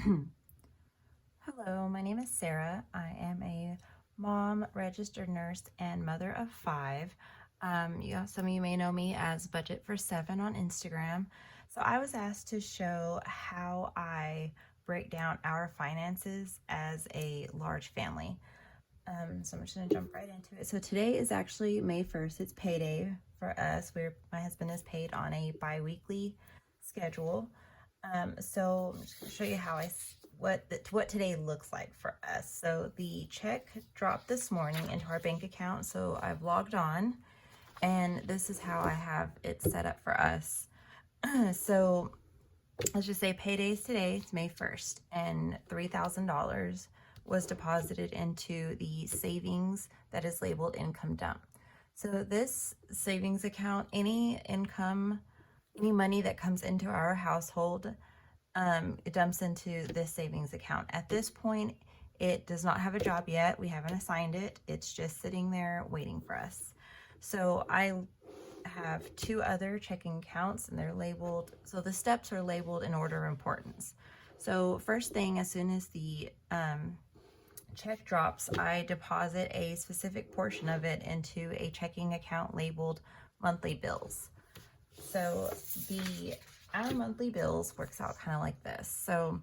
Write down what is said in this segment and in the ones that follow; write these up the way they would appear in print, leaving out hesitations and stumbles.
Hello, my name is Sarah. I am a mom, registered nurse, and mother of 5. Some of you may know me as Budget for 7 on Instagram. So I was asked to show how I break down our finances as a large family. So I'm just going to jump right into it. So today is actually May 1st. It's payday for us. My husband is paid on a bi-weekly schedule. So I'm just going to show you how what today looks like for us. So the check dropped this morning into our bank account. So I've logged on, and this is how I have it set up for us. So let's just say payday's today. It's May 1st, and $3,000 was deposited into the savings that is labeled income dump. So this savings account, any money that comes into our household, it dumps into this savings account. At this point, it does not have a job yet. We haven't assigned it. It's just sitting there waiting for us. So I have 2 other checking accounts, and they're labeled. So the steps are labeled in order of importance. So first thing, as soon as the check drops, I deposit a specific portion of it into a checking account labeled monthly bills. So our monthly bills works out kind of like this. So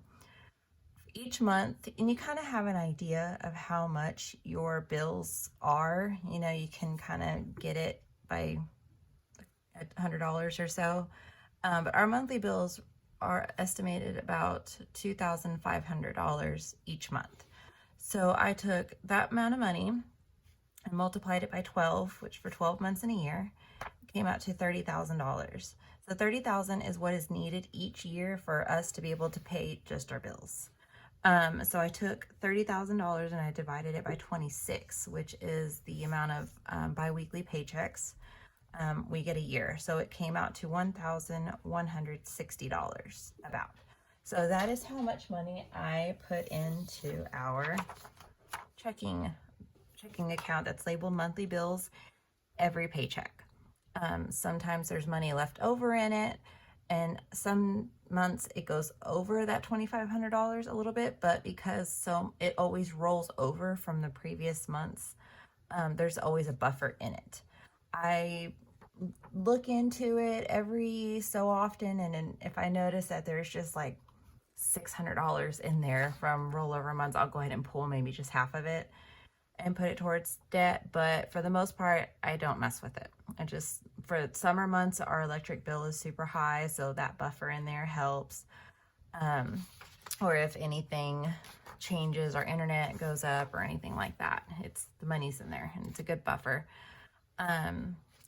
each month, and you kind of have an idea of how much your bills are. You know, you can kind of get it by $100 or so. But our monthly bills are estimated about $2,500 each month. So I took that amount of money and multiplied it by 12, which for 12 months in a year came out to $30,000. So $30,000 is what is needed each year for us to be able to pay just our bills. So I took $30,000 and I divided it by 26, which is the amount of bi-weekly paychecks we get a year. So it came out to $1,160 about. So that is how much money I put into our checking account that's labeled monthly bills every paycheck. Sometimes there's money left over in it, and some months it goes over that $2,500 a little bit, but because it always rolls over from the previous months, there's always a buffer in it. I look into it every so often, and if I notice that there's just like $600 in there from rollover months, I'll go ahead and pull maybe just half of it and put it towards debt. But for the most part, I don't mess with it. For summer months, our electric bill is super high, so that buffer in there helps. Or if anything changes, our internet goes up or anything like that, the money's in there, and it's a good buffer.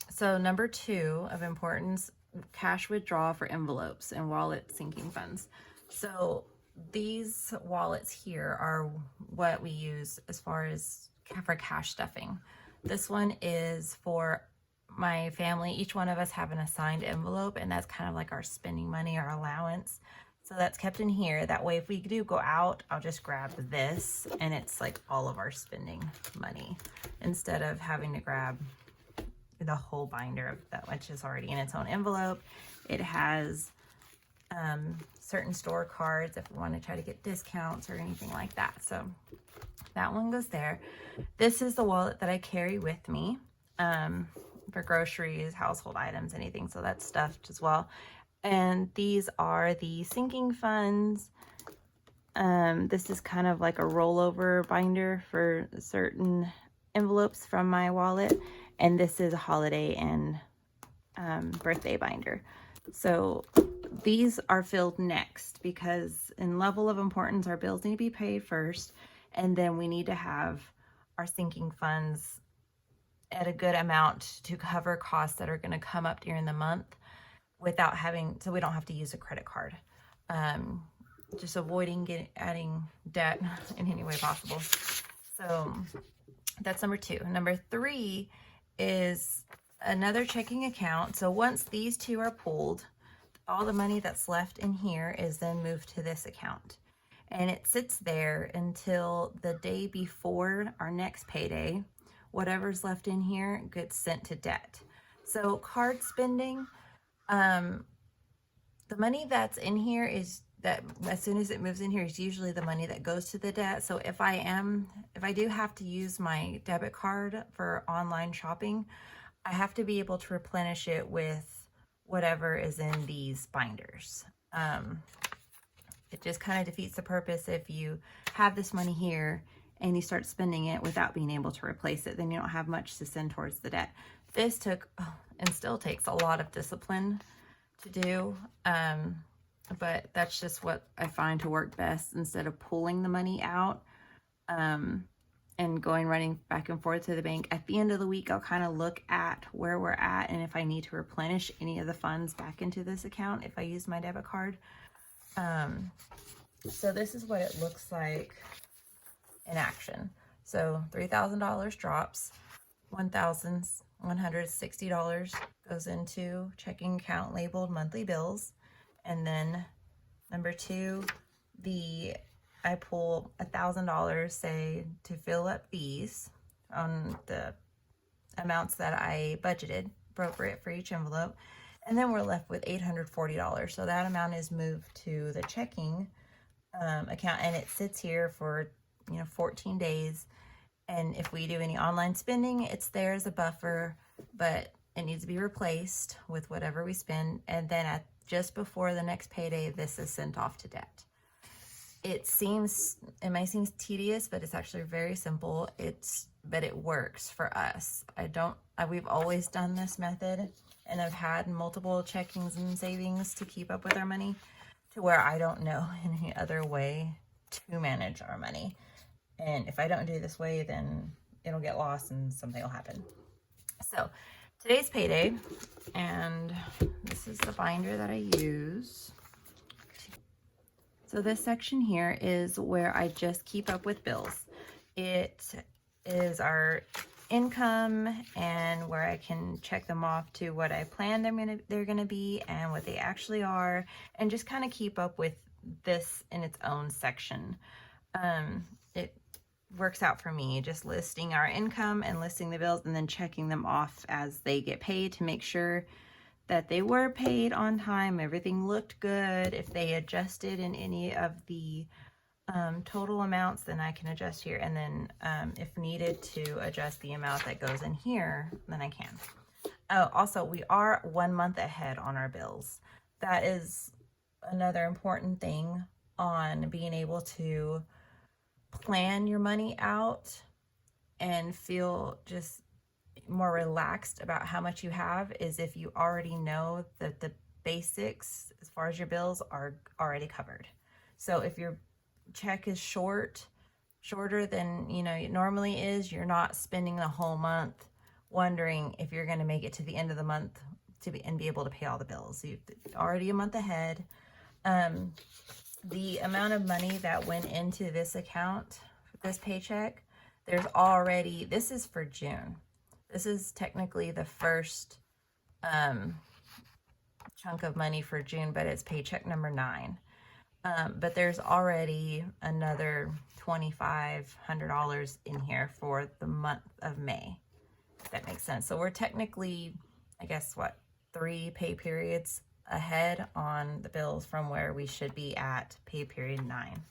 So number 2 of importance, cash withdrawal for envelopes and wallet sinking funds. So these wallets here are what we use as far as for cash stuffing. This one is for my family. Each one of us have an assigned envelope, and that's kind of like our spending money, our allowance. So that's kept in here. That way, if we do go out, I'll just grab this, and it's like all of our spending money, instead of having to grab the whole binder of that, which is already in its own envelope. It has certain store cards if we want to try to get discounts or anything like that. So that one goes there. This is the wallet that I carry with me for groceries, household items, anything. So that's stuffed as well. And these are the sinking funds. This is kind of like a rollover binder for certain envelopes from my wallet. And this is a holiday and birthday binder. So these are filled next, because in level of importance, our bills need to be paid first, and then we need to have our sinking funds at a good amount to cover costs that are going to come up during the month without so we don't have to use a credit card. Just avoiding adding debt in any way possible. So that's number 2. Number 3 is another checking account. So once these 2 are pulled, all the money that's left in here is then moved to this account, and it sits there until the day before our next payday. Whatever's left in here gets sent to debt. So card spending, the money that's in here that as soon as it moves in here is usually the money that goes to the debt. So if I do have to use my debit card for online shopping, I have to be able to replenish it with whatever is in these binders. It just kind of defeats the purpose if you have this money here and you start spending it without being able to replace it, then you don't have much to send towards the debt. This took, and still takes, a lot of discipline to do, but that's just what I find to work best. Instead of pulling the money out and running back and forth to the bank, at the end of the week, I'll kind of look at where we're at and if I need to replenish any of the funds back into this account if I use my debit card. So this is what it looks like in action. So $3,000 drops, $1,160 goes into checking account labeled monthly bills. And then number 2, I pull $1,000, say, to fill up fees on the amounts that I budgeted appropriate for each envelope. And then we're left with $840. So that amount is moved to the checking account, and it sits here for 14 days. And if we do any online spending, it's there as a buffer, but it needs to be replaced with whatever we spend. And then just before the next payday, this is sent off to debt. It may seem tedious, but it's actually very simple. But it works for us. We've always done this method, and I've had multiple checkings and savings to keep up with our money, to where I don't know any other way to manage our money. And if I don't do it this way, then it'll get lost and something will happen. So today's payday, and this is the binder that I use. So this section here is where I just keep up with bills. It is our income and where I can check them off to what I planned they're gonna be and what they actually are, and just kind of keep up with this in its own section. It works out for me, just listing our income and listing the bills and then checking them off as they get paid to make sure that they were paid on time, everything looked good. If they adjusted in any of the total amounts, then I can adjust here, and then if needed to adjust the amount that goes in here, then I can. Also, we are 1 month ahead on our bills. That is another important thing on being able to plan your money out and feel just more relaxed about how much you have, is if you already know that the basics as far as your bills are already covered. So if your check is shorter than it normally is, you're not spending the whole month wondering if you're going to make it to the end of the month and be able to pay all the bills. You're already a month ahead. The amount of money that went into this account, this paycheck, this is for June. This is technically the first chunk of money for June, but it's paycheck number 9. But there's already another $2,500 in here for the month of May, if that makes sense. So we're technically, I guess, 3 pay periods ahead on the bills from where we should be at pay period 9.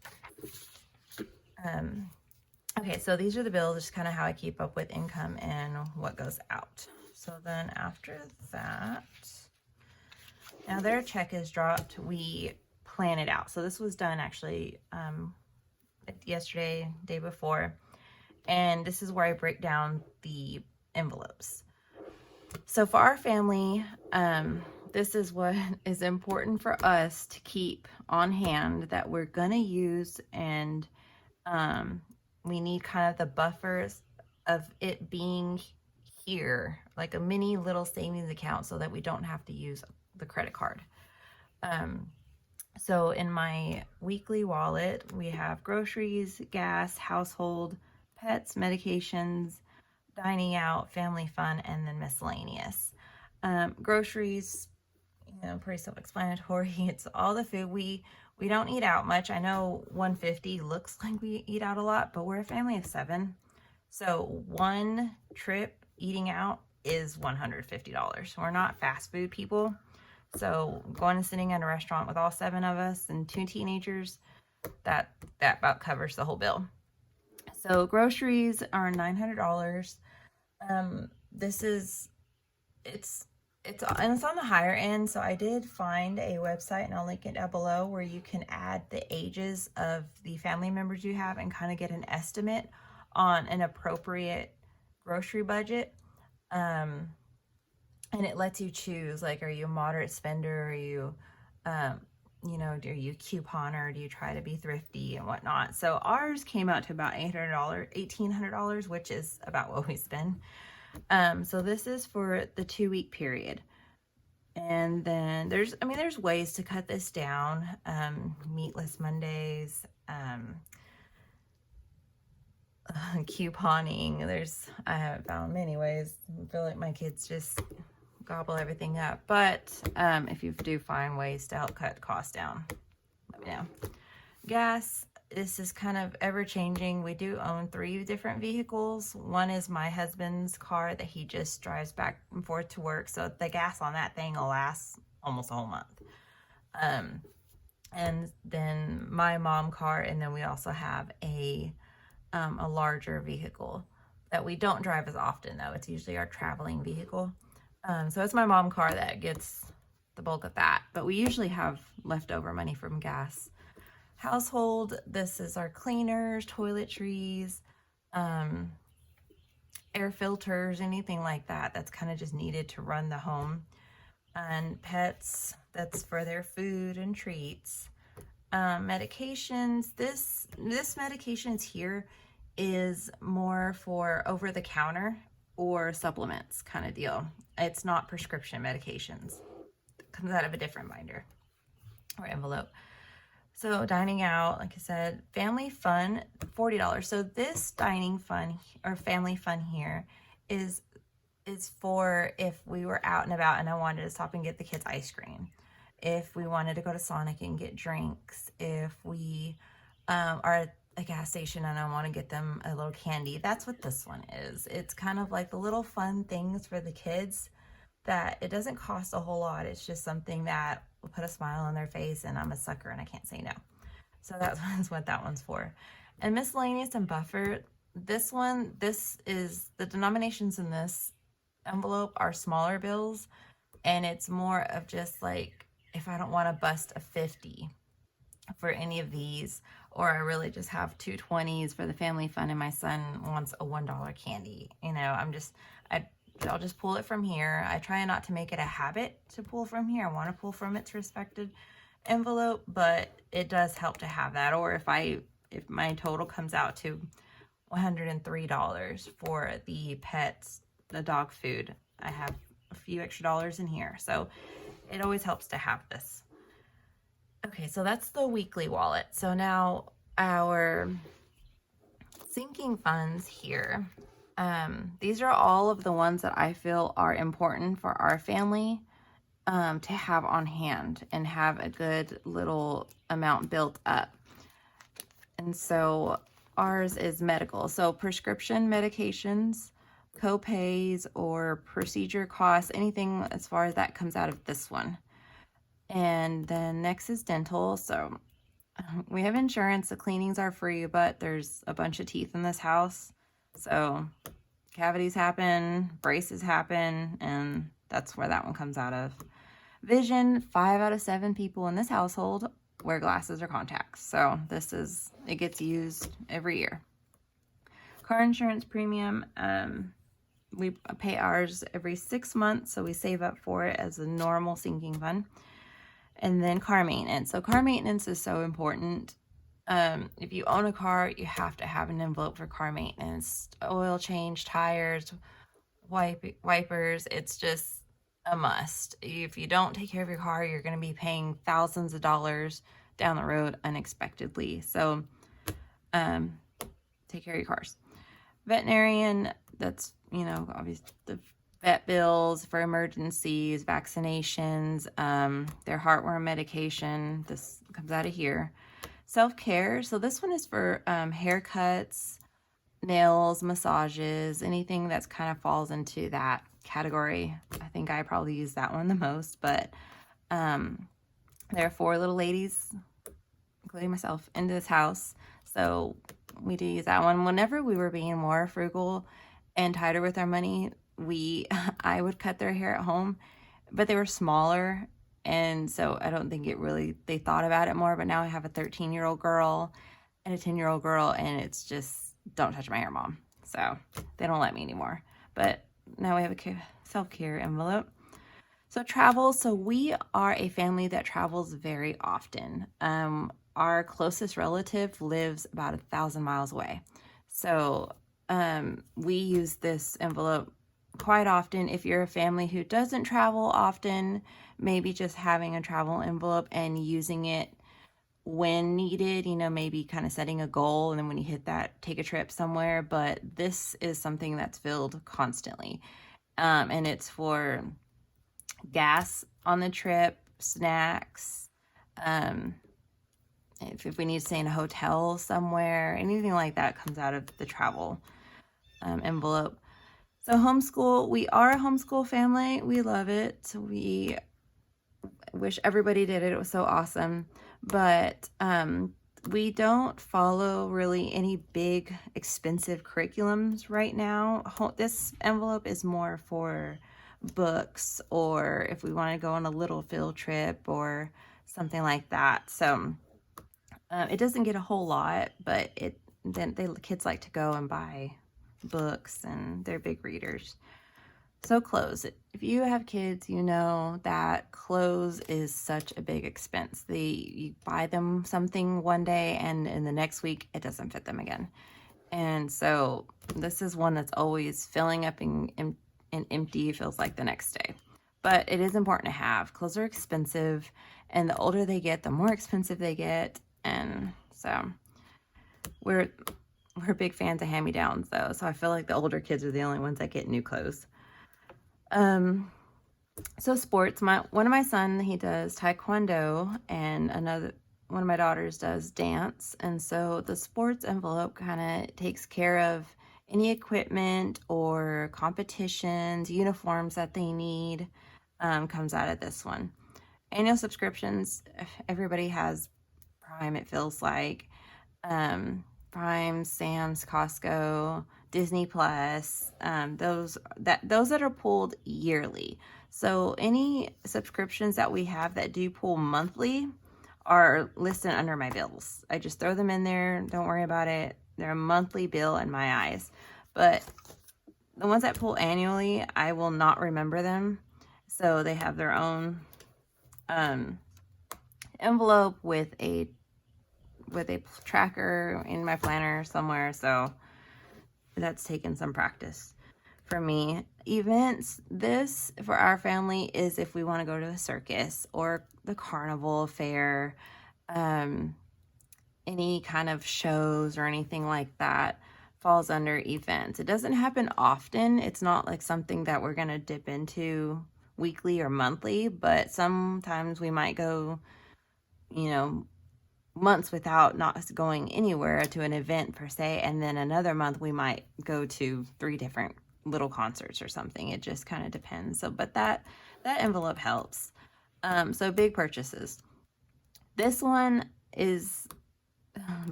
Okay, so these are the bills, just kind of how I keep up with income and what goes out. So then after that, now their check is dropped, we plan it out. So this was done actually yesterday, day before, and this is where I break down the envelopes. So for our family, this is what is important for us to keep on hand that we're gonna use, and we need kind of the buffers of it being here, like a mini little savings account, so that we don't have to use the credit card. So in my weekly wallet, we have groceries, gas, household, pets, medications, dining out, family fun, and then miscellaneous. Groceries, pretty self-explanatory. It's all the food. We don't eat out much. I know $150 looks like we eat out a lot, but we're a family of 7. So one trip eating out is $150. We're not fast food people. So going and sitting in a restaurant with all 7 of us and 2 teenagers, that about covers the whole bill. So groceries are $900. This is, it's on the higher end. So I did find a website, and I'll link it down below, where you can add the ages of the family members you have and kind of get an estimate on an appropriate grocery budget. And it lets you choose, like, are you a moderate spender? Are you, you know, are you a couponer? Do you try to be thrifty and whatnot? So ours came out to about $1,800, which is about what we spend. So this is for the 2-week period. And then there's ways to cut this down. Meatless Mondays, couponing. I haven't found many ways. I feel like my kids just gobble everything up. But if you do find ways to help cut costs down, let me know. Gas, this is kind of ever changing. We do own 3 different vehicles. One is my husband's car that he just drives back and forth to work. So the gas on that thing will last almost a whole month. And then my mom car, and then we also have a larger vehicle that we don't drive as often, though. It's usually our traveling vehicle. So it's my mom car that gets the bulk of that, but we usually have leftover money from gas. Household, this is our cleaners, toiletries, air filters, anything like that that's kind of just needed to run the home. And pets, that's for their food and treats. Medications, this medications here is more for over-the-counter or supplements kind of deal. It's not prescription medications. It comes out of a different binder or envelope. So dining out, like I said, family fun, $40. So this dining fun or family fun here is for if we were out and about and I wanted to stop and get the kids ice cream. If we wanted to go to Sonic and get drinks. If we are at a gas station and I want to get them a little candy. That's what this one is. It's kind of like the little fun things for the kids that it doesn't cost a whole lot. It's just something that will put a smile on their face, and I'm a sucker and I can't say no. So that's what that one's for. And miscellaneous and buffer, this is the denominations in this envelope are smaller bills, and it's more of just like if I don't want to bust a 50 for any of these, or I really just have 2 20s for the family fun and my son wants a $1 candy, you know, I'll just pull it from here. I try not to make it a habit to pull from here. I want to pull from its respected envelope, but it does help to have that. Or if my total comes out to $103 for the pets, the dog food, I have a few extra dollars in here. So it always helps to have this. Okay, so that's the weekly wallet. So now our sinking funds here. These are all of the ones that I feel are important for our family to have on hand and have a good little amount built up. And so ours is medical. So prescription medications, co-pays, or procedure costs, anything as far as that comes out of this one. And then next is dental. So we have insurance. The cleanings are free, but there's a bunch of teeth in this house. So cavities happen, braces happen, and that's where that one comes out of. Vision, 5 out of 7 people in this household wear glasses or contacts. So it gets used every year. Car insurance premium, we pay ours every 6 months, so we save up for it as a normal sinking fund. And then car maintenance. So car maintenance is so important. If you own a car, you have to have an envelope for car maintenance, oil change, tires, wipers. It's just a must. If you don't take care of your car, you're going to be paying thousands of dollars down the road unexpectedly. So take care of your cars. Veterinarian, that's, you know, obviously the vet bills for emergencies, vaccinations, their heartworm medication. This comes out of here. Self-care, so this one is for haircuts, nails, massages, anything that's kind of falls into that category. I think I probably use that one the most, but There are 4 little ladies, including myself, into this house. So we do use that one. Whenever we were being more frugal and tighter with our money, I would cut their hair at home, but they were smaller. And so I don't think they thought about it more. But now I have a 13-year-old girl and a 10-year-old girl, and it's just, don't touch my hair, Mom. So they don't let me anymore. But now we have a self-care envelope. So travel. So we are a family that travels very often. Our closest relative lives about 1,000 miles away. So we use this envelope quite often. If you're a family who doesn't travel often, maybe just having a travel envelope and using it when needed, maybe kind of setting a goal, and then when you hit that, take a trip somewhere. But this is something that's filled constantly. And it's for gas on the trip, snacks, if we need to stay in a hotel somewhere, anything like that comes out of the travel envelope. So homeschool, we are a homeschool family. We love it. We wish everybody did it. It was so awesome. But we don't follow really any big expensive curriculums right now. This envelope is more for books, or if we want to go on a little field trip or something like that. So it doesn't get a whole lot, but the kids like to go and buy books, and they're big readers. So clothes. If you have kids, you know that clothes is such a big expense. You buy them something one day, and in the next week, it doesn't fit them again. And so this is one that's always filling up and empty, feels like the next day. But it is important to have. Clothes are expensive, and the older they get, the more expensive they get. And so we're big fans of hand-me-downs, though. So I feel like the older kids are the only ones that get new clothes. So sports, one of my son, he does taekwondo, and one of my daughters does dance. And so the sports envelope kind of takes care of any equipment or competitions, uniforms that they need, comes out of this one. Annual subscriptions, everybody has Prime, it feels like. Prime, Sam's, Costco, Disney Plus, those that are pulled yearly. So any subscriptions that we have that do pull monthly are listed under my bills. I just throw them in there. Don't worry about it. They're a monthly bill in my eyes. But the ones that pull annually, I will not remember them. So they have their own envelope with a tracker in my planner somewhere. So that's taken some practice for me. Events, this for our family is if we want to go to a circus or the carnival fair, any kind of shows or anything like that falls under events. It doesn't happen often. It's not like something that we're going to dip into weekly or monthly, but sometimes we might go, months without not going anywhere to an event per se, and then another month we might go to 3 different little concerts or something. It just kind of depends. So, but that envelope helps. So big purchases. This one is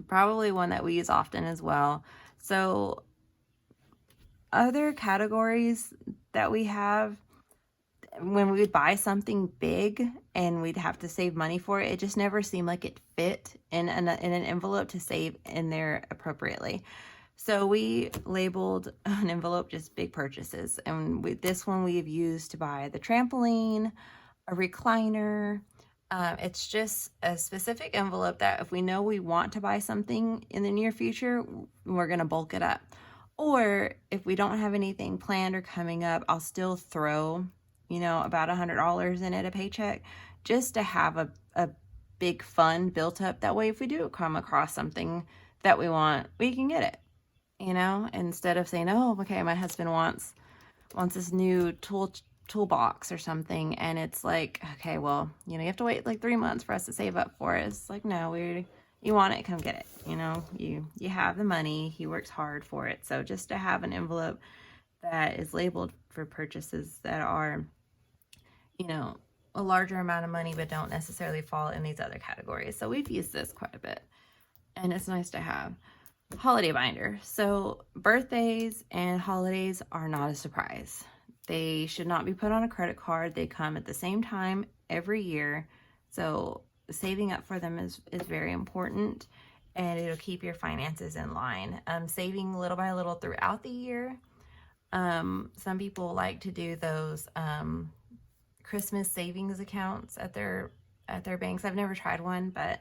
probably one that we use often as well. So other categories that we have, when we would buy something big and we'd have to save money for it, it just never seemed like it fit in an envelope to save in there appropriately. So we labeled an envelope just big purchases. And this one we've used to buy the trampoline, a recliner. It's just a specific envelope that if we know we want to buy something in the near future, we're going to bulk it up. Or if we don't have anything planned or coming up, I'll still throw about $100 in it, a paycheck, just to have a big fund built up. That way, if we do come across something that we want, we can get it, instead of saying, oh, okay, my husband wants this new toolbox or something. And it's like, okay, well, you have to wait like 3 months for us to save up for it. It's like, no, you want it, come get it. You have the money, he works hard for it. So just to have an envelope that is labeled for purchases that are, a larger amount of money, but don't necessarily fall in these other categories. So we've used this quite a bit, and it's nice to have. Holiday binder. So birthdays and holidays are not a surprise. They should not be put on a credit card. They come at the same time every year. So saving up for them is very important, and it'll keep your finances in line. Saving little by little throughout the year. Some people like to do those Christmas savings accounts at their banks. I've never tried one, but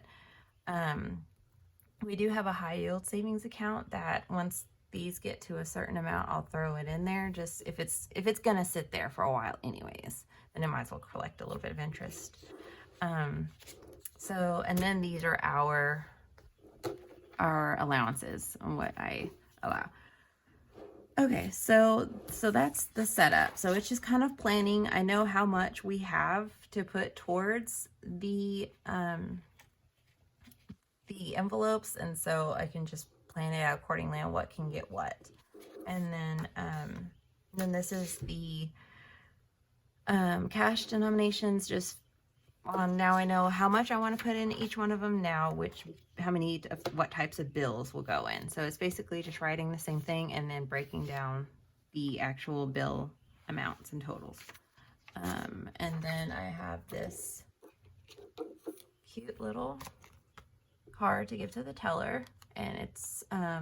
we do have a high yield savings account that once these get to a certain amount, I'll throw it in there. Just if it's gonna sit there for a while anyways, then it might as well collect a little bit of interest. So, and then these are our allowances on what I allow. Okay, so that's the setup. So it's just kind of planning. I know how much we have to put towards the envelopes, and so I can just plan it out accordingly on what can get what. And then this is the cash denominations. Just now I know how much I want to put in each one of them now, what types of bills will go in. So it's basically just writing the same thing and then breaking down the actual bill amounts and totals. And then I have this cute little card to give to the teller, and it's I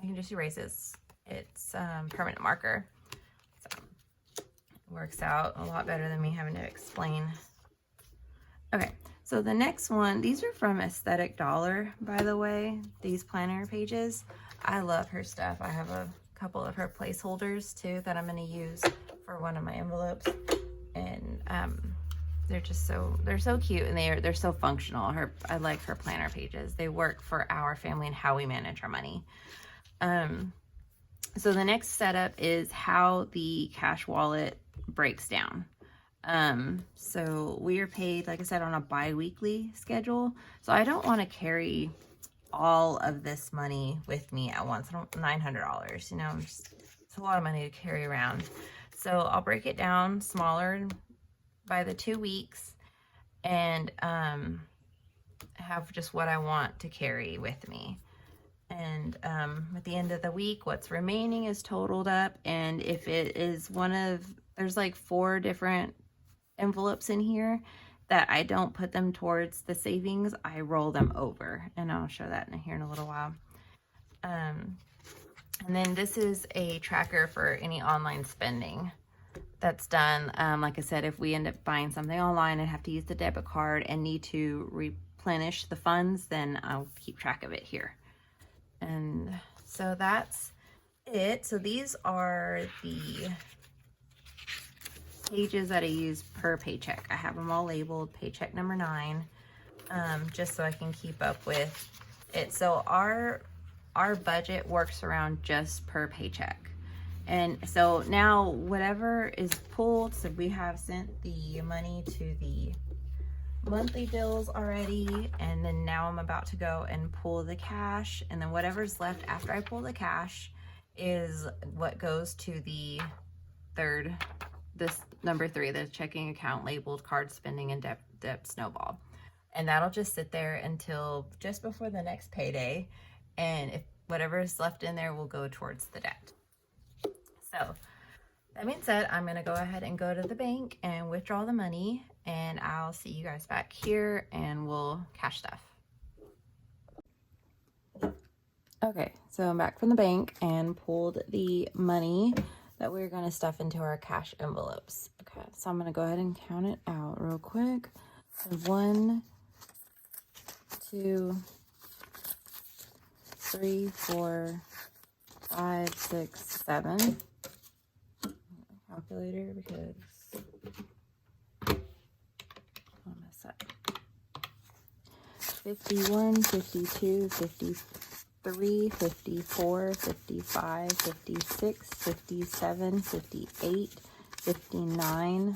can just erase this. It's permanent marker, so it works out a lot better than me having to explain. Okay, so the next one, these are from Aesthetic Dollar, by the way, these planner pages. I love her stuff. I have a couple of her placeholders too that I'm going to use for one of my envelopes, and they're so cute, and they're so functional. I like her planner pages. They work for our family and how we manage our money. So the next setup is how the cash wallet breaks down. So we are paid, like I said, on a bi-weekly schedule. So I don't want to carry all of this money with me at once. I don't, $900, you know, it's a lot of money to carry around. So I'll break it down smaller by the 2 weeks, and have just what I want to carry with me. And at the end of the week, what's remaining is totaled up. And if it is there's like 4 different envelopes in here that I don't put them towards the savings, I roll them over, and I'll show that here in a little while. And then this is a tracker for any online spending that's done. Like I said, if we end up buying something online and have to use the debit card and need to replenish the funds, then I'll keep track of it here. And so that's it. So these are the pages that I use per paycheck. I have them all labeled paycheck number 9, just so I can keep up with it. So our budget works around just per paycheck. And so now whatever is pulled, so we have sent the money to the monthly bills already, and then now I'm about to go and pull the cash, and then whatever's left after I pull the cash is what goes to the this number 3, the checking account labeled card spending and debt snowball. And that'll just sit there until just before the next payday, and if whatever is left in there will go towards the debt. So that being said, I'm going to go ahead and go to the bank and withdraw the money, and I'll see you guys back here and we'll cash stuff. Okay, so I'm back from the bank and pulled the money that we're going to stuff into our cash envelopes. Okay, so I'm going to go ahead and count it out real quick. 1, 2, 3, 4, 5, 6, 7. Calculator, because I'll mess up. 51, 52, 53, 54, 55, 56, 57, 58, 59,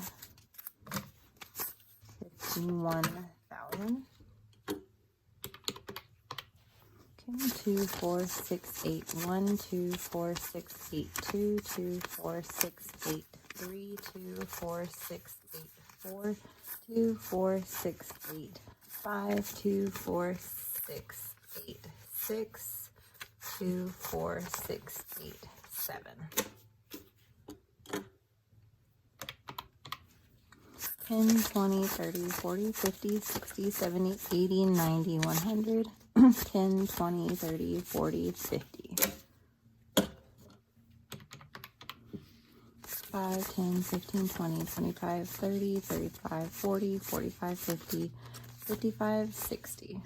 51,000. Okay, 2, 4, 6, 8. 1, 2, 4, 6, 8. 2, 2, 4, 6, 8. 3, 2, 4, 6, 8. 4, 2, 4, 6, 8, 5, 2, 4, 6, 8, 6, 2, 4, 6, 8, 7. 10, 20, 30, 40, 50, 60, 70, 80, 90, 100. 10, 20, 30, 40, 50. 5, 10, 15, 20, 25, 30, 35, 40, 45, 50, 55, 60.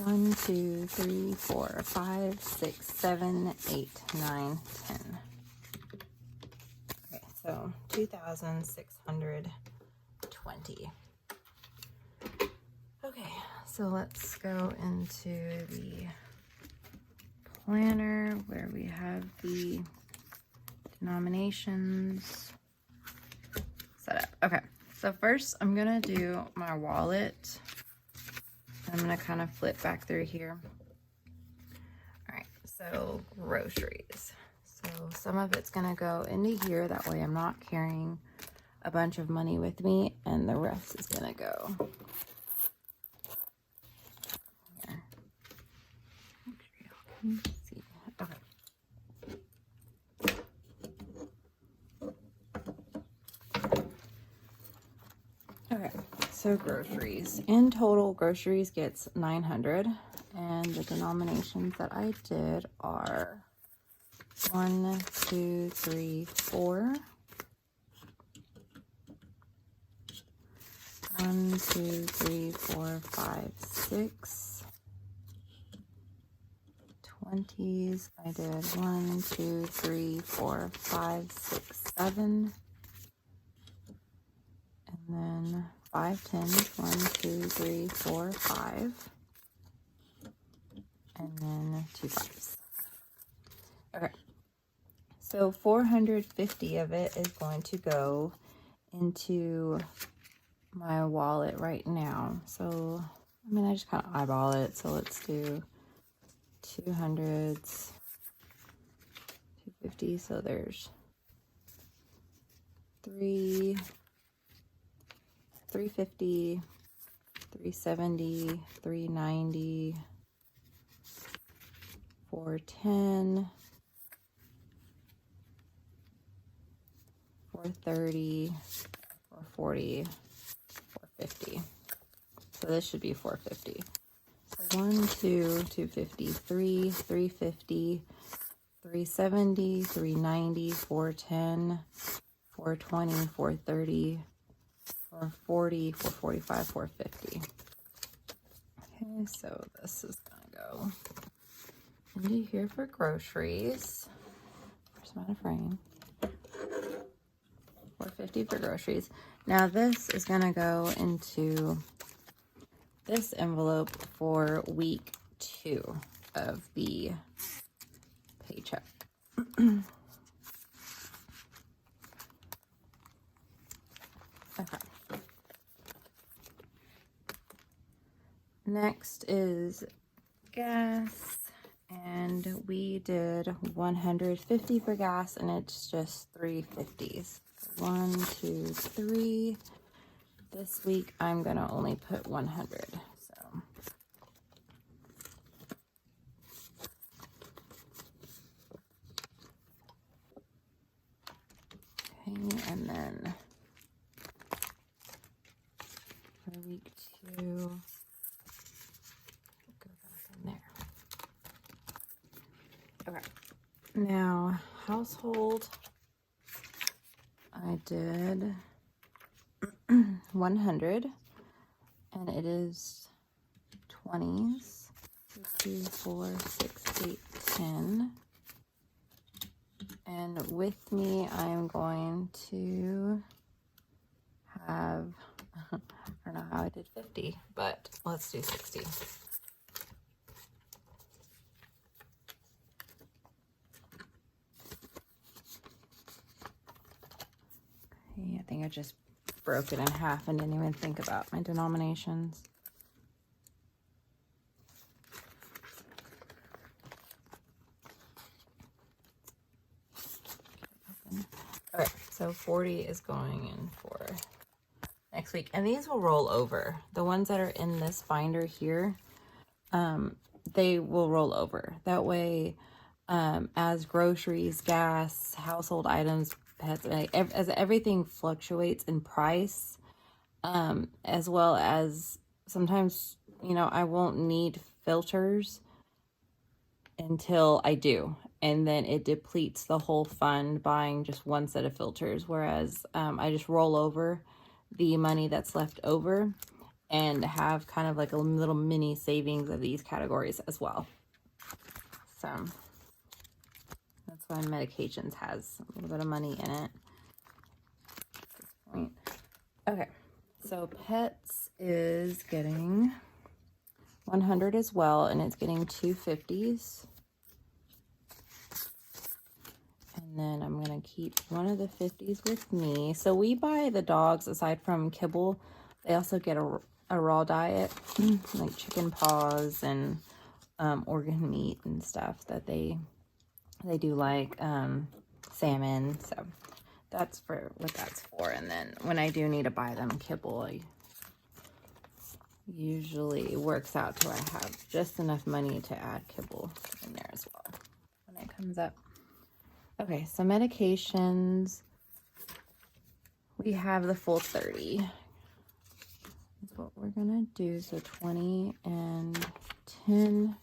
1, 2, 3, 4, 5, 6, 7, 8, 9, 10. Okay, so 2,620. Okay, so let's go into the planner where we have the denominations set up. Okay, so first I'm gonna do my wallet. I'm gonna kind of flip back through here. All right, so groceries. So some of it's gonna go into here, that way I'm not carrying a bunch of money with me, and the rest is gonna go here. Make sure y'all can see. Okay. Okay, so groceries. In total, groceries gets 900, and the denominations that I did are 1, 2, 3, 4. 1, 2, 3, 4, 5, 6. 20s. I did 1, 2, 3, 4, 5, 6, 7. And then 5 10s. 1, 2, 3, 4, 5. And then 2 5s. Okay. So 450 of it is going to go into my wallet right now. So, I mean, I just kind of eyeball it. So let's do 200s, 250. So there's 350, 370, 390, 410, 430, 440, 450. So this should be 450. So 1, 2, 250, 3, 350, 370, 390, 410, 420, 430, 440, 445, 450. Okay, so this is gonna go into here for groceries. Where's my frame? 450 for groceries. Now this is gonna go into this envelope for week 2 of the paycheck. Okay. Next is gas, and we did 150 for gas, and it's just 350s. 1, 2, 3. This week I'm gonna only put 100. So okay, and then for week 2, go back in there. Okay. Now household, I did 100, and it is 20s. 2, 4, 6, 8, 10. And with me, I'm going to have, I don't know how I did 50, but let's do 60. Okay, I think I just broke it in half and didn't even think about my denominations. Okay, so So 40 is going in for next week. And these will roll over. The ones that are in this binder here, they will roll over. That way, as groceries, gas, household items, pets, as everything fluctuates in price, as well as sometimes, you know, I won't need filters until I do. And then it depletes the whole fund buying just one set of filters. Whereas I just roll over the money that's left over and have kind of like a little mini savings of these categories as well. So that's why medications has a little bit of money in it at this point. Okay, so pets is getting 100 as well, and it's getting 250s. And then I'm going to keep one of the 50s with me. So we buy the dogs, aside from kibble, they also get a raw diet, like chicken paws and organ meat and stuff that they do, like salmon. So that's for what that's for. And then when I do need to buy them kibble, I usually works out to where I have just enough money to add kibble in there as well when it comes up. Okay, so medications, we have the full 30. That's what we're gonna do. So 20 and 10.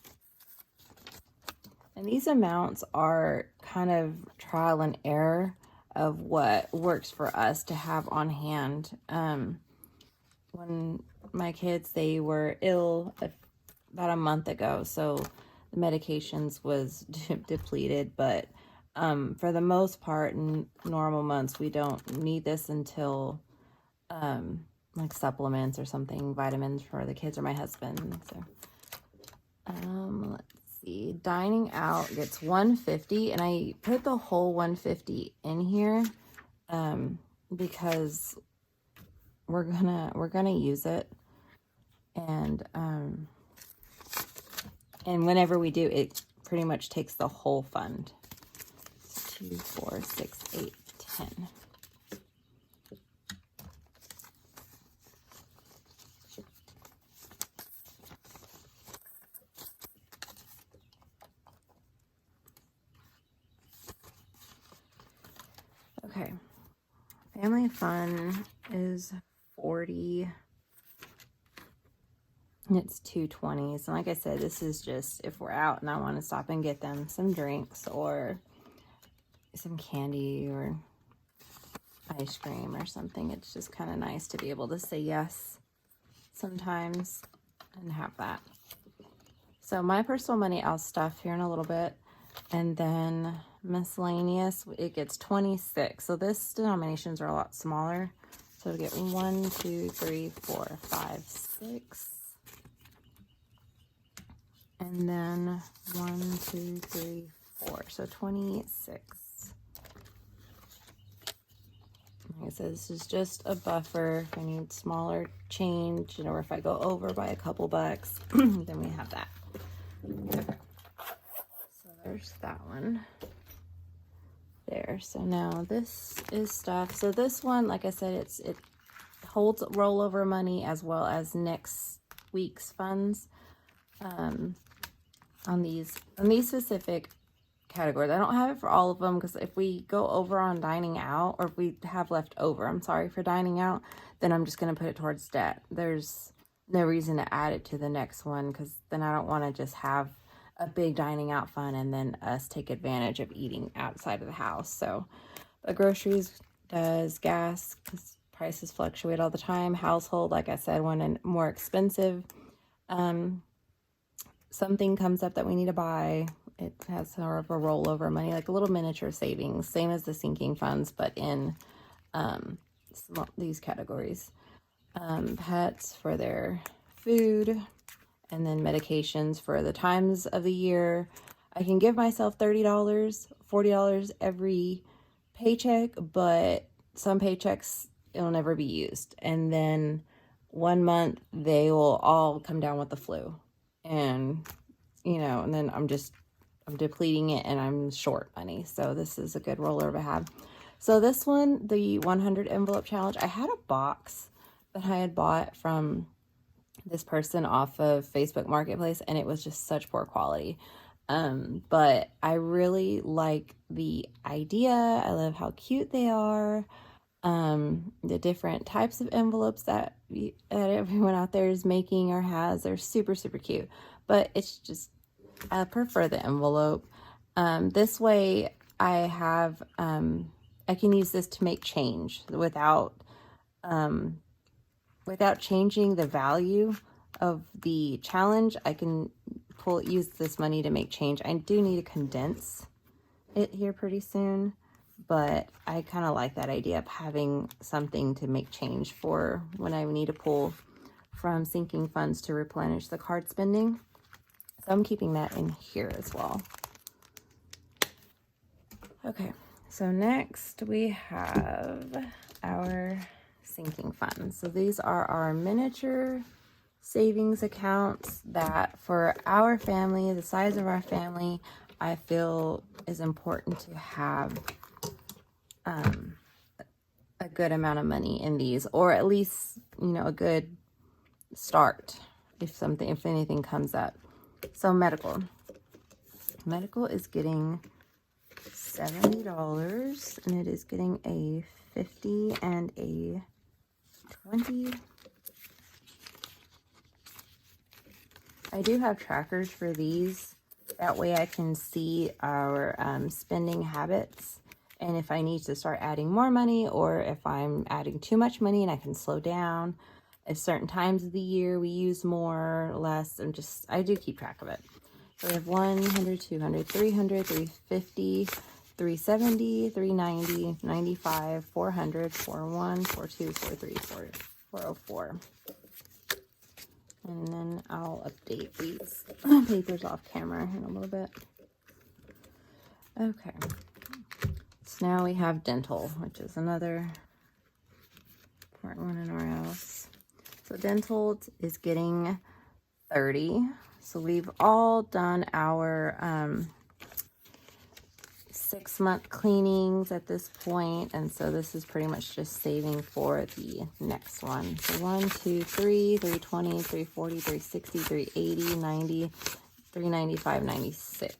And these amounts are kind of trial and error of what works for us to have on hand. When my kids, they were ill about a month ago, so the medications was depleted, but for the most part, in normal months, we don't need this until like supplements or something, vitamins for the kids or my husband. So let's see, dining out gets 150, and I put the whole 150 in here because we're gonna use it, and whenever we do, it pretty much takes the whole fund. 2, 4, 6, 8, 10. Okay. Family fun is 40. It's 220s. And like I said, this is just if we're out and I want to stop and get them some drinks or some candy or ice cream or something. It's just kind of nice to be able to say yes sometimes and have that. So my personal money I'll stuff here in a little bit, and then miscellaneous, it gets 26. So this denominations are a lot smaller, so it'll get 1, 2, 3, 4, 5, 6, and then 1, 2, 3, 4, so 26. Like I said, this is just a buffer if I need smaller change, or if I go over by a couple bucks, then we have that. Okay. So there's that one there. So now this is stuff. So this one, like I said, it holds rollover money as well as next week's funds on these specific categories. I don't have it for all of them, because if we go over on dining out, or if we have left over, I'm sorry, for dining out, then I'm just going to put it towards debt. There's no reason to add it to the next one, because then I don't want to just have a big dining out fund and then us take advantage of eating outside of the house. So, but groceries does, gas, because prices fluctuate all the time. Household, like I said, when more expensive, something comes up that we need to buy, it has sort of a rollover money, like a little miniature savings, same as the sinking funds, but in these categories. Pets for their food, and then medications for the times of the year. I can give myself $30, $40 every paycheck, but some paychecks, it'll never be used. And then one month, they will all come down with the flu. And, and then I'm depleting it and I'm short money. So this is a good rollover to have. So this one, the 100 envelope challenge, I had a box that I had bought from this person off of Facebook Marketplace, and it was just such poor quality. But I really like the idea. I love how cute they are. The different types of envelopes that everyone out there is making or has, they're super, super cute. But it's just, I prefer the envelope. This way I have, I can use this to make change without changing the value of the challenge. I can use this money to make change. I do need to condense it here pretty soon, but I kind of like that idea of having something to make change for when I need to pull from sinking funds to replenish the card spending. So I'm keeping that in here as well. Okay, so next we have our sinking funds. So these are our miniature savings accounts that for our family, the size of our family, I feel is important to have a good amount of money in these, or at least, you know, a good start if anything comes up. So medical is getting $70, and it is getting a 50 and a 20. I do have trackers for these. That way I can see our spending habits, and if I need to start adding more money, or if I'm adding too much money and I can slow down. At certain times of the year we use more, less, and I do keep track of it. So we have 100, 200, 300, 350, 370, 390, 95, 400, 41, 42, 43, 404. And then I'll update these papers off camera in a little bit. Okay. So now we have dental, which is another important one in our house. So dental is getting 30. So we've all done our 6-month cleanings at this point, and so this is pretty much just saving for the next one. So 1, 2, 3, 320, 340, 360, 380, 90, 395, 96.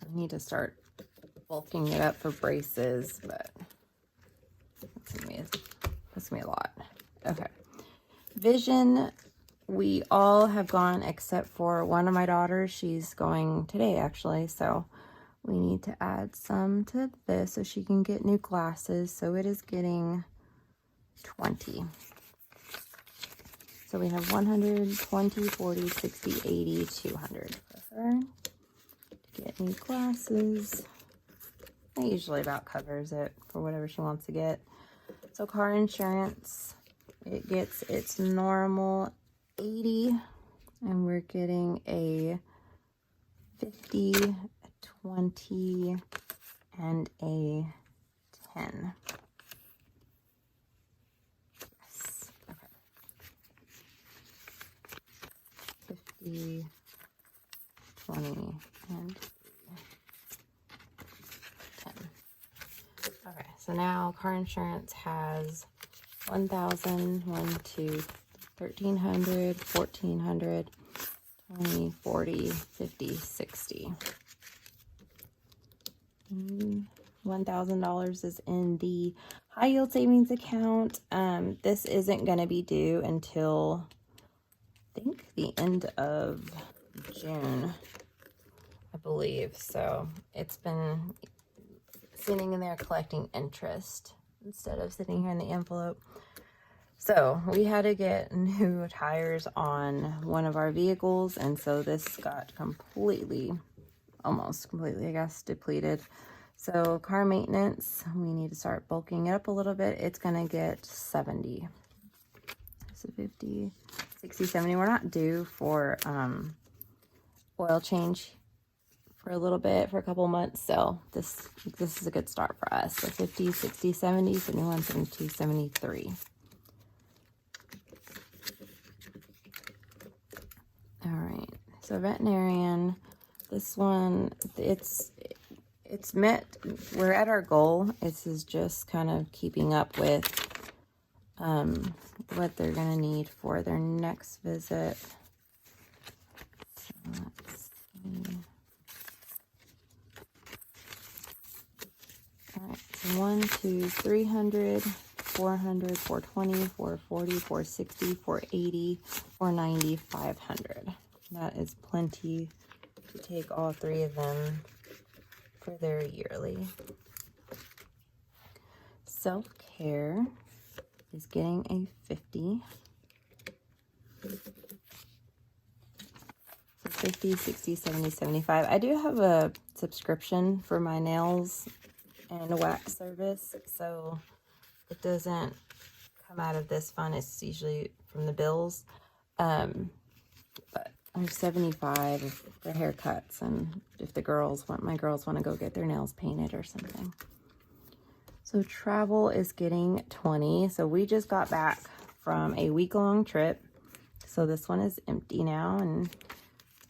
I need to start bulking it up for braces, but that's gonna be a lot. Okay. Vision, we all have gone except for one of my daughters. She's going today, actually, so we need to add some to this so she can get new glasses. So it is getting 20. So we have 100, 20, 40, 60, 80, 200 for her to get new glasses. That usually about covers it for whatever she wants to get. So car insurance, it gets its normal 80, and we're getting a 50, a 20, and a 10. Yes. Okay. 50, 20, and 10. Okay, so now car insurance has 1,000, 1, 2, 1,300, 1,400, 20, 40, 50, 60. $1,000 is in the high yield savings account. This isn't going to be due until I think the end of June, I believe. So it's been sitting in there collecting interest instead of sitting here in the envelope. So we had to get new tires on one of our vehicles, and so this got almost completely, I guess, depleted. So car maintenance, we need to start bulking it up a little bit. It's going to get 70. So 50, 60, 70. We're not due for oil change for a little bit, for a couple months. So this is a good start for us. So 50, 60, 70, 71, 72, 73. All right. So veterinarian, this one, it's met, we're at our goal. This is just kind of keeping up with what they're going to need for their next visit. So let's see. All right, so 1, 2, 300, 400, 420, 440, 460, 480, 490, 500. That is plenty to take all three of them for their yearly. Self-care is getting a 50. So 50, 60, 70, 75. I do have a subscription for my nails and a wax service, so it doesn't come out of this fund. It's usually from the bills. But I'm 75 for haircuts, and if the girls want, my girls want to go get their nails painted or something. So travel is getting 20. So we just got back from a week-long trip. So this one is empty now, and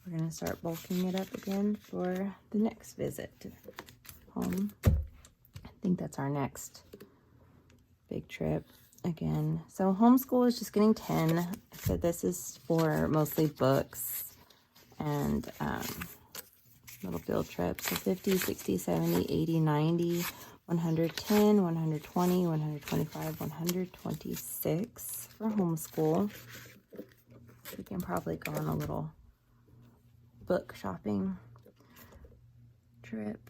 we're going to start bulking it up again for the next visit home. I think that's our next big trip again. So homeschool is just getting 10. So this is for mostly books and little field trips. So 50, 60, 70, 80, 90, 110, 120, 125, 126 for homeschool. We can probably go on a little book shopping trip.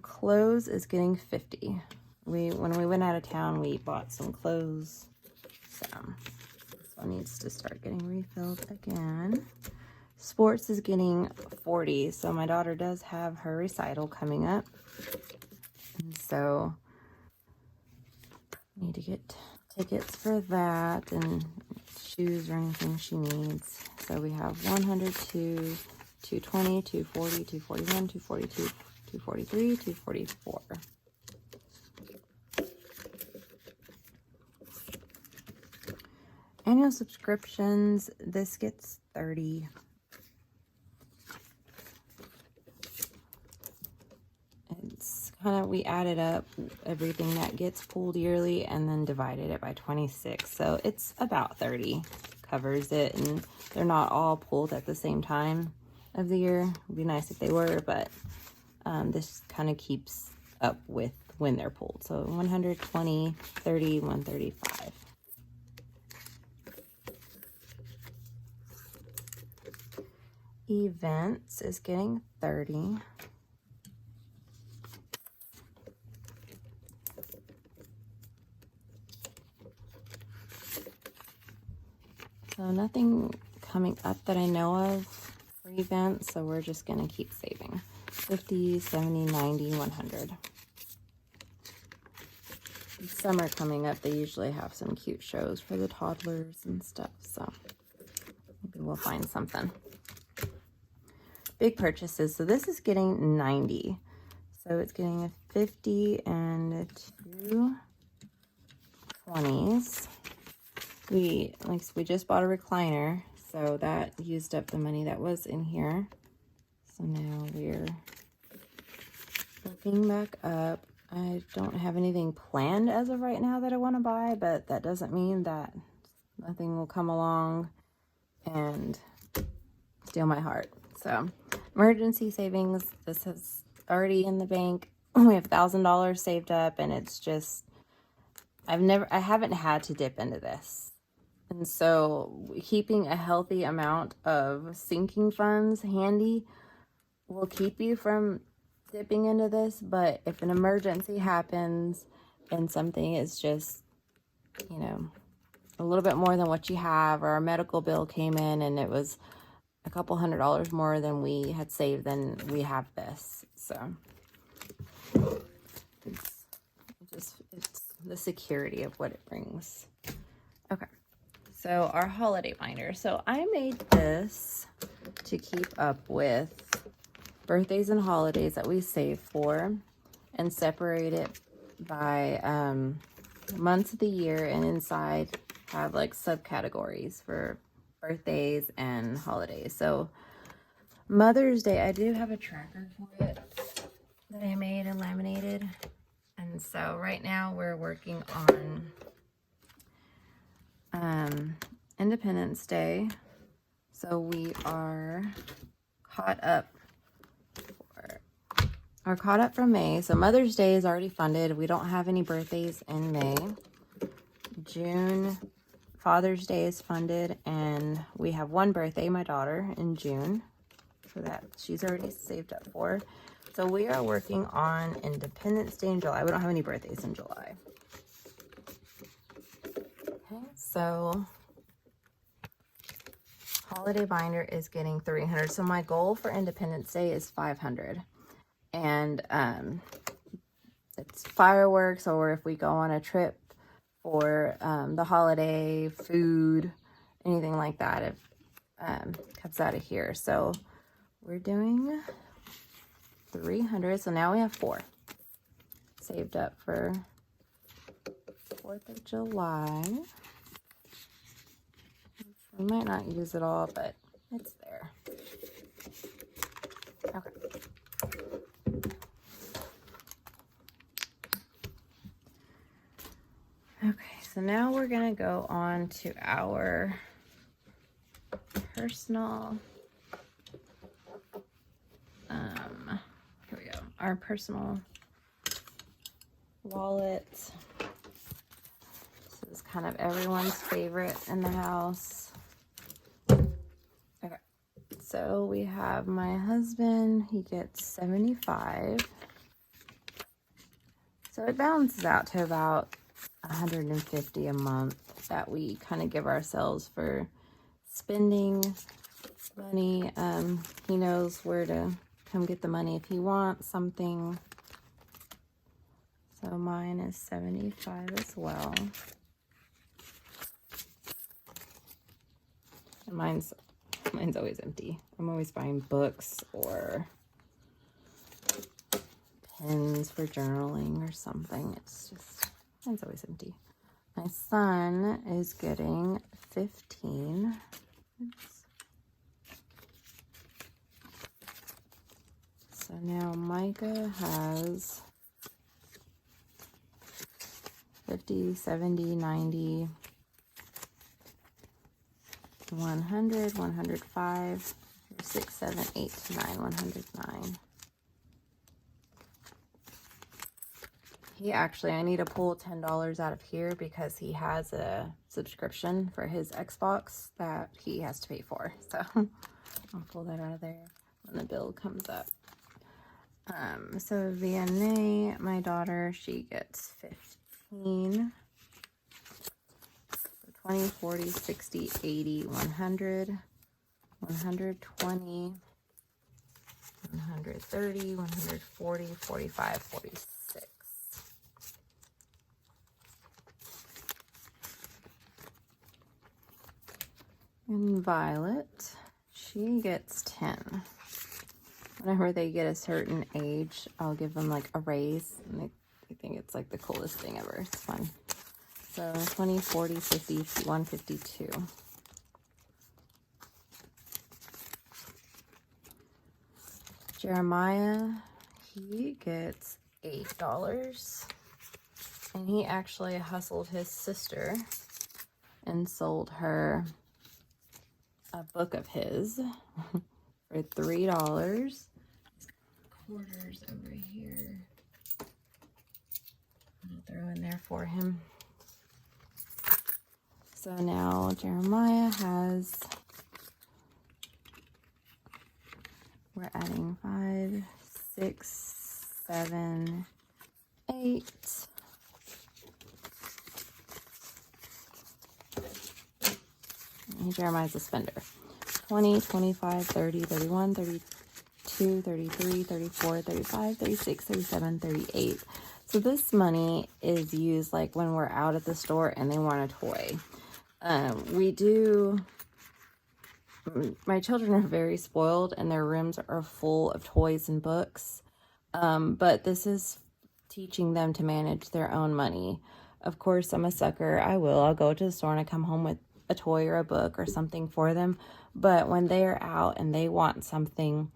Clothes is getting 50. When we went out of town, we bought some clothes. So this one needs to start getting refilled again. Sports is getting 40. So my daughter does have her recital coming up. And so need to get tickets for that and shoes or anything she needs. So we have 102, 220, 240, 241, 242, 243, 244. Annual subscriptions, this gets 30. It's kind of, we added up everything that gets pulled yearly and then divided it by 26. So it's about 30 covers it, and they're not all pulled at the same time of the year. It'd be nice if they were, but this kind of keeps up with when they're pulled. So 120, 30, 135. Events is getting 30. So nothing coming up that I know of for events, so we're just going to keep saving. 50, 70, 90, 100. Summer coming up, they usually have some cute shows for the toddlers and stuff, so maybe we'll find something. Big purchases, so this is getting 90. So it's getting a 50 and 2 20s. We just bought a recliner, so that used up the money that was in here. So now we're looking back up. I don't have anything planned as of right now that I want to buy, but that doesn't mean that nothing will come along and steal my heart. So emergency savings, this is already in the bank. We have $1,000 saved up, and it's just, I haven't had to dip into this. And so keeping a healthy amount of sinking funds handy will keep you from dipping into this. But if an emergency happens and something is just, you know, a little bit more than what you have, or our medical bill came in and it was a couple $100 more than we had saved, then we have this. So it's the security of what it brings. Okay, so our holiday binder. So I made this to keep up with birthdays and holidays that we save for, and separate it by months of the year, and inside have like subcategories for birthdays and holidays. So Mother's Day, I do have a tracker for it. that I made and laminated. And so right now we're working on Independence Day. So we are caught up from May. So Mother's Day is already funded. We don't have any birthdays in May. June, Father's Day is funded, and we have one birthday, my daughter, in June. So that she's already saved up for. So we are working on Independence Day in July. We don't have any birthdays in July. Okay, so holiday binder is getting 300. So my goal for Independence Day is 500. And it's fireworks, or if we go on a trip for the holiday, food, anything like that, it comes out of here. So we're doing 300. So now we have 4 saved up for 4th of July. We might not use it all, but it's there. Okay. Okay, so now we're gonna go on to our personal, here we go, our personal wallet. This is kind of everyone's favorite in the house. Okay, so we have my husband, he gets 75. So it balances out to about 150 a month that we kind of give ourselves for spending money. He knows where to come get the money if he wants something. So mine is 75 as well. And mine's always empty. I'm always buying books or pens for journaling or something. It's just, mine's always empty. My son is getting 15. Oops. So now Micah has 50, 70, 90, 100, 105, 6, 7, 8, 9, 109. He actually, I need to pull $10 out of here because he has a subscription for his Xbox that he has to pay for. So I'll pull that out of there when the bill comes up. So Vianney, my daughter, she gets 15. So 20, 40, 60, 80, 100, 120, 130, 140, 45, 46. And Violet, she gets 10. Whenever they get a certain age, I'll give them like a raise. And they think it's like the coolest thing ever. It's fun. So 20, 40, 50, 152. Jeremiah, he gets $8. And he actually hustled his sister and sold her a book of his for $3. Quarters over here. I'll throw in there for him. So now Jeremiah has, we're adding 5, 6, 7, 8. Jeremiah's a spender. 20, 25, 30, 31, 32, 33, 34, 35, 36, 37, 38. So this money is used like when we're out at the store and they want a toy. My children are very spoiled and their rooms are full of toys and books. But this is teaching them to manage their own money. Of course, I'm a sucker. I'll go to the store and I come home with a toy or a book or something for them. But when they are out and they want something,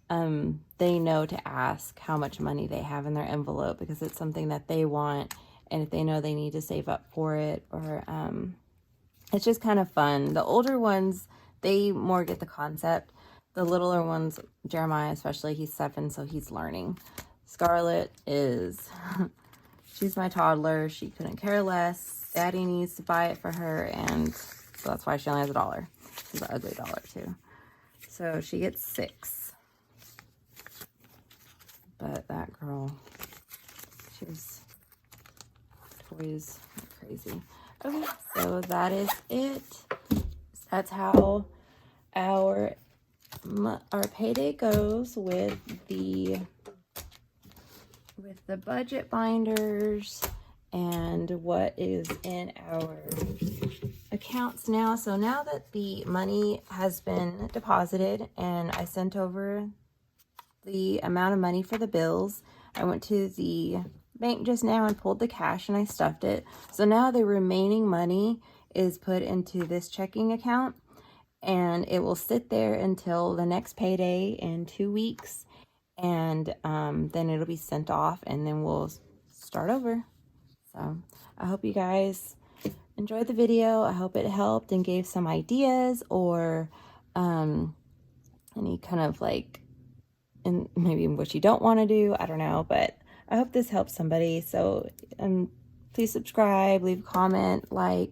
they know to ask how much money they have in their envelope because it's something that they want, and if they know they need to save up for it, or it's just kind of fun. The older ones, they more get the concept. The littler ones, Jeremiah especially, he's 7, so he's learning. Scarlett is, she's my toddler. She couldn't care less. Daddy needs to buy it for her, and so that's why she only has $1. She's an ugly dollar too. So she gets 6. But that girl, she's toys like crazy. Okay, so that is it. That's how our payday goes with the budget binders and what is in our accounts now. So now that the money has been deposited and I sent over the amount of money for the bills, I went to the bank just now and pulled the cash and I stuffed it. So now the remaining money is put into this checking account, and it will sit there until the next payday in 2 weeks, and then it'll be sent off, and then we'll start over. So I hope you guys enjoyed the video. I hope it helped and gave some ideas, or any kind of like, and maybe what you don't want to do, I don't know, but I hope this helps somebody. So please subscribe, leave a comment, like,